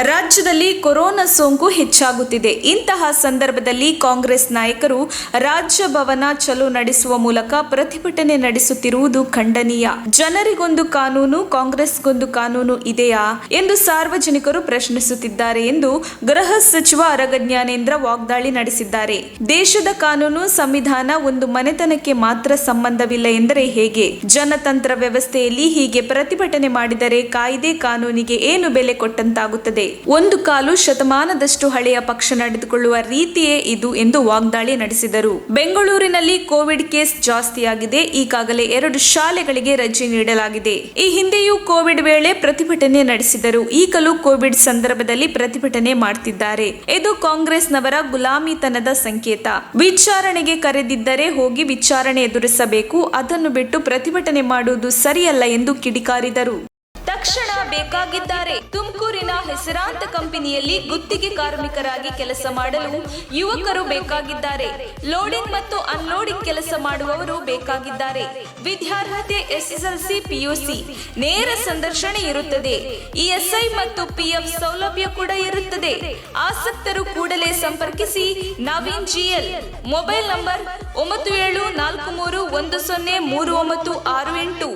ರಾಜ್ಯದಲ್ಲಿ ಕೊರೋನಾ ಸೋಂಕು ಹೆಚ್ಚಾಗುತ್ತಿದೆ. ಇಂತಹ ಸಂದರ್ಭದಲ್ಲಿ ಕಾಂಗ್ರೆಸ್ ನಾಯಕರು ರಾಜ್ಯ ಭವನ ಚಲೋ ನಡೆಸುವ ಮೂಲಕ ಪ್ರತಿಭಟನೆ ನಡೆಸುತ್ತಿರುವುದು ಖಂಡನೀಯ. ಜನರಿಗೊಂದು ಕಾನೂನು, ಕಾಂಗ್ರೆಸ್ಗೊಂದು ಕಾನೂನು ಇದೆಯಾ ಎಂದು ಸಾರ್ವಜನಿಕರು ಪ್ರಶ್ನಿಸುತ್ತಿದ್ದಾರೆ ಎಂದು ಗೃಹ ಸಚಿವ ಆರಗ ಜ್ಞಾನೇಂದ್ರ ವಾಗ್ದಾಳಿ ನಡೆಸಿದ್ದಾರೆ. ದೇಶದ ಕಾನೂನು, ಸಂವಿಧಾನ ಒಂದು ಮನೆತನಕ್ಕೆ ಮಾತ್ರ ಸಂಬಂಧವಿಲ್ಲ ಎಂದರೆ ಹೇಗೆ? ಜನತಂತ್ರ ವ್ಯವಸ್ಥೆಯಲ್ಲಿ ಹೀಗೆ ಪ್ರತಿಭಟನೆ ಮಾಡಿದರೆ ಕಾಯ್ದೆ ಕಾನೂನಿಗೆ ಏನು ಬೆಲೆ ಕೊಟ್ಟಂತಾಗುತ್ತದೆ? ಒಂದು ಕಾಲು ಶತಮಾನದಷ್ಟು ಹಳೆಯ ಪಕ್ಷ ನಡೆದುಕೊಳ್ಳುವ ರೀತಿಯೇ ಇದು ಎಂದು ವಾಗ್ದಾಳಿ ನಡೆಸಿದರು. ಬೆಂಗಳೂರಿನಲ್ಲಿ ಕೋವಿಡ್ ಕೇಸ್ ಜಾಸ್ತಿಯಾಗಿದೆ. ಈಗಾಗಲೇ 2 ಶಾಲೆಗಳಿಗೆ ರಜೆ ನೀಡಲಾಗಿದೆ. ಈ ಹಿಂದೆಯೂ ಕೋವಿಡ್ ವೇಳೆ ಪ್ರತಿಭಟನೆ ನಡೆಸಿದರು. ಈಗಲೂ ಕೋವಿಡ್ ಸಂದರ್ಭದಲ್ಲಿ ಪ್ರತಿಭಟನೆ ಮಾಡ್ತಿದ್ದಾರೆ. ಇದು ಕಾಂಗ್ರೆಸ್ನವರ ಗುಲಾಮಿತನದ ಸಂಕೇತ. ವಿಚಾರಣೆಗೆ ಕರೆದಿದ್ದರೆ ಹೋಗಿ ವಿಚಾರಣೆ ಎದುರಿಸಬೇಕು. ಅದನ್ನು ಬಿಟ್ಟು ಪ್ರತಿಭಟನೆ ಮಾಡುವುದು ಸರಿಯಲ್ಲ ಎಂದು ಕಿಡಿಕಾರಿದರು. ತಕ್ಷಣ ಬೇಕಾಗಿದ್ದಾರೆ. ತುಮಕೂರಿನ ಹೆಸರಾಂತ ಕಂಪನಿಯಲ್ಲಿ ಗುತ್ತಿಗೆ ಕಾರ್ಮಿಕರಾಗಿ ಕೆಲಸ ಮಾಡಲು ಯುವಕರು ಬೇಕಾಗಿದ್ದಾರೆ. ಲೋಡಿಂಗ್ ಮತ್ತು ಅನ್ಲೋಡಿಂಗ್ ಕೆಲಸ ಮಾಡುವವರು ಬೇಕಾಗಿದ್ದಾರೆ. ವಿದ್ಯಾರ್ಹತೆ SSLC PUC. ನೇರ ಸಂದರ್ಶನ ಇರುತ್ತದೆ. ESI ಮತ್ತು PF ಸೌಲಭ್ಯ ಕೂಡ ಇರುತ್ತದೆ. ಆಸಕ್ತರು ಕೂಡಲೇ ಸಂಪರ್ಕಿಸಿ. ನವೀನ್ GL. Mobile number 9743103968.